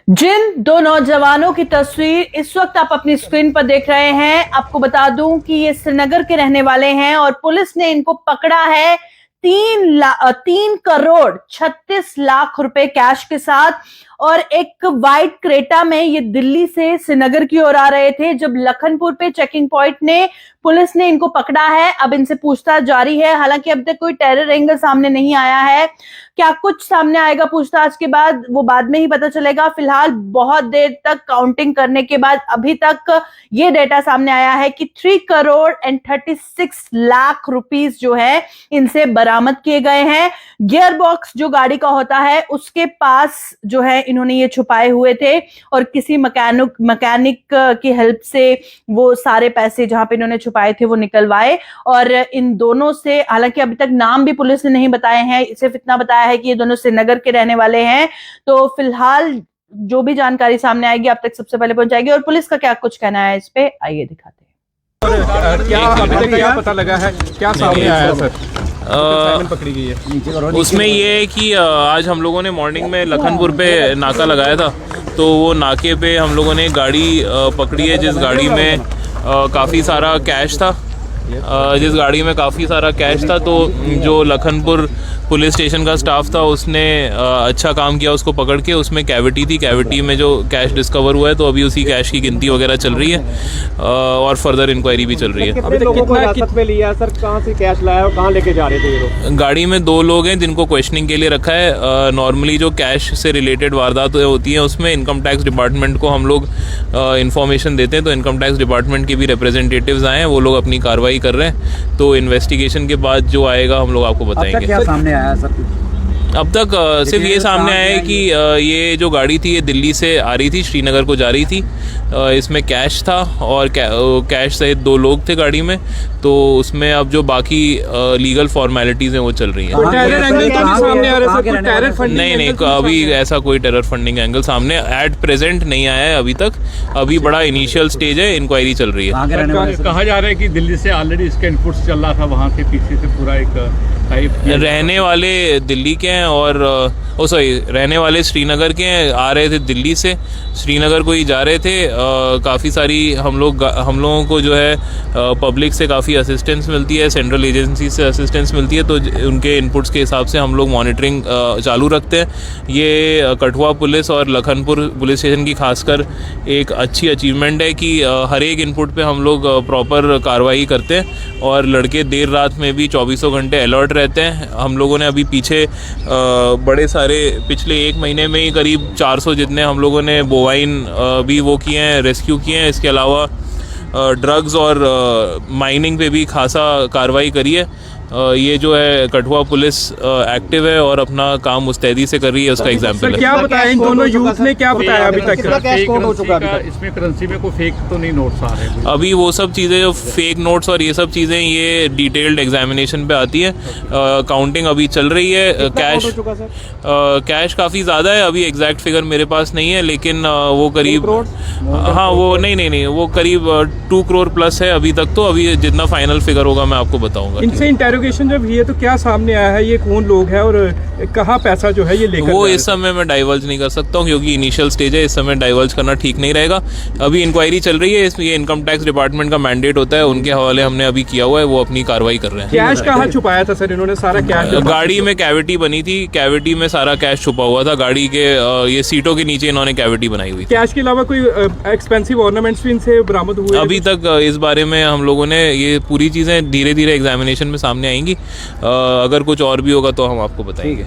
जिन दो नौजवानों की तस्वीर इस वक्त आप अपनी स्क्रीन पर देख रहे हैं, आपको बता दूं कि ये श्रीनगर के रहने वाले हैं और पुलिस ने इनको पकड़ा है 3,36,00,000 रुपए कैश के साथ और एक वाइट क्रेटा में ये दिल्ली से श्रीनगर की ओर आ रहे थे। जब लखनपुर पे चेकिंग पॉइंट ने पुलिस ने इनको पकड़ा है, अब इनसे पूछताछ जारी है। हालांकि अब तक कोई टेरर एंगल सामने नहीं आया है, क्या कुछ सामने आएगा पूछताछ के बाद वो बाद में ही पता चलेगा। फिलहाल बहुत देर तक काउंटिंग करने के बाद अभी तक ये डेटा सामने आया है कि 3,36,00,000 रुपीस जो है इनसे बरामद किए गए हैं। गियर बॉक्स जो गाड़ी का होता है उसके पास जो है इन्होंने ये छुपाए हुए थे और किसी मैकेनिक की हेल्प से वो सारे पैसे जहां पे इन्होंने छुपाए थे वो निकलवाए। और इन दोनों से हालांकि अभी तक नाम भी पुलिस ने नहीं बताए हैं, सिर्फ इतना बताया है कि ये दोनों श्रीनगर के रहने वाले हैं। तो फिलहाल जो भी जानकारी सामने आएगी आप तक सबसे पहले पहुंच जाएगी। और पुलिस का क्या कुछ कहना है इस पे, आइए दिखाते हैं। क्या अभी तक क्या पता लगा है, क्या सामने आया है सर? पकड़ी गई है उसमें ये है कि आज हम लोगों ने मॉर्निंग में लखनपुर पे नाका लगाया था, तो वो नाके पे हम लोगों ने गाड़ी पकड़ी है जिस गाड़ी में काफ़ी सारा कैश था। तो जो लखनपुर पुलिस स्टेशन का स्टाफ था उसने अच्छा काम किया उसको पकड़ के। उसमें कैविटी में जो कैश डिस्कवर हुआ है, तो अभी उसी कैश की गिनती वगैरह चल रही है और फर्दर इंक्वायरी भी चल रही है। अभी तक कितना हिरासत में लिया सर? कहाँ से कैश लाया और कहाँ लेके जा रहे थे ये लोग? गाड़ी में 2 लोग हैं जिनको क्वेश्चनिंग के लिए रखा है। नॉर्मली जो कैश से रिलेटेड वारदात होती है उसमें इनकम टैक्स डिपार्टमेंट को हम लोग इन्फॉर्मेशन देते हैं, तो इनकम टैक्स डिपार्टमेंट के भी रिप्रेजेंटेटिव्स आए हैं, वो लोग अपनी कार्रवाई कर रहे हैं। तो इन्वेस्टिगेशन के बाद जो आएगा हम लोग आपको बताएंगे। क्या सामने आया सर? अब तक सिर्फ ये सामने आया है कि ये जो गाड़ी थी ये दिल्ली से आ रही थी, श्रीनगर को जा रही थी। इसमें कैश था और कैश सहित 2 लोग थे गाड़ी में। तो उसमें अब जो बाकी लीगल फॉर्मेलिटीज हैं वो चल रही हैं। टेरर एंगल तो नहीं सामने आ रहा सर? टेरर फंडिंग नहीं, अभी ऐसा कोई टेरर फंडिंग एंगल सामने एट प्रेजेंट नहीं आया है अभी तक। अभी बड़ा इनिशियल स्टेज है, इंक्वायरी चल रही है। कहा जा रहा है कि दिल्ली से ऑलरेडी इसका इनपुट्स चल रहा था, वहाँ के पीछे से पूरा एक रहने वाले दिल्ली के हैं और रहने वाले श्रीनगर के हैं, आ रहे थे दिल्ली से, श्रीनगर को ही जा रहे थे। काफ़ी सारी हम लोगों को जो है पब्लिक से काफ़ी असिस्टेंस मिलती है, सेंट्रल एजेंसी से असिस्टेंस मिलती है, तो उनके इनपुट्स के हिसाब से हम लोग मॉनिटरिंग चालू रखते हैं। ये कठुआ पुलिस और लखनपुर पुलिस स्टेशन की खासकर एक अच्छी अचीवमेंट है कि हर एक इनपुट पे हम लोग प्रॉपर कार्रवाई करते हैं और लड़के देर रात में भी 24 घंटे अलर्ट रहते हैं। हम लोगों ने अभी पीछे बड़े सारे पिछले 1 महीने में ही करीब 400 जितने हम लोगों ने बोवाइन भी वो किए हैं, रेस्क्यू किए हैं। इसके अलावा ड्रग्स और माइनिंग पे भी खासा कार्रवाई करी है। ये जो है कठुआ पुलिस एक्टिव है और अपना काम मुस्तैदी से कर रही है, उसका एग्जाम्पल है। क्या बताया इन दोनों यूथ ने, क्या बताया अभी तक? इसमें करेंसी में कोई फेक तो नहीं नोट्स आ रहे? अभी वो सब चीज़ें जो फेक नोट्स और ये सब चीज़ें ये डिटेल्ड एग्जामिनेशन पे आती है। काउंटिंग अभी चल रही है। कैश काफ़ी ज़्यादा है, अभी एग्जैक्ट फिगर मेरे पास नहीं है, लेकिन वो करीब नहीं वो करीब 2 करोड़ प्लस है अभी तक। तो अभी जितना फाइनल फिगर होगा मैं आपको बताऊंगा। इनसे इंटेरोगेशन जब हुई है तो क्या सामने आया है, ये कौन लोग हैं और कहाँ पैसा जो है ये लेकर? वो इस समय मैं डाइवर्ज नहीं कर सकता हूँ क्योंकि इनिशियल स्टेज है, इस समय डाइवर्ज करना ठीक नहीं रहेगा। अभी इंक्वायरी चल रही है, इसमें ये इनकम टैक्स डिपार्टमेंट का मैंडेट होता है, उनके हवाले हमने अभी किया हुआ है, वो अपनी कार्रवाई कर रहे हैं। कैश कहाँ छुपाया था सर इन्होंने? सारा कैश गाड़ी में कैविटी बनी थी, कैविटी में सारा कैश छुपा हुआ था। गाड़ी के ये सीटों के नीचे इन्होंने कैविटी बनाई हुई। कैश के अलावा कोई एक्सपेंसिव ऑर्नामेंट्स भी इनसे बरामद हुए? अभी तक इस बारे में हम लोगों ने, ये पूरी चीज़ें धीरे धीरे एग्जामिनेशन में सामने आएंगी। अगर कुछ और भी होगा तो हम आपको बताएंगे।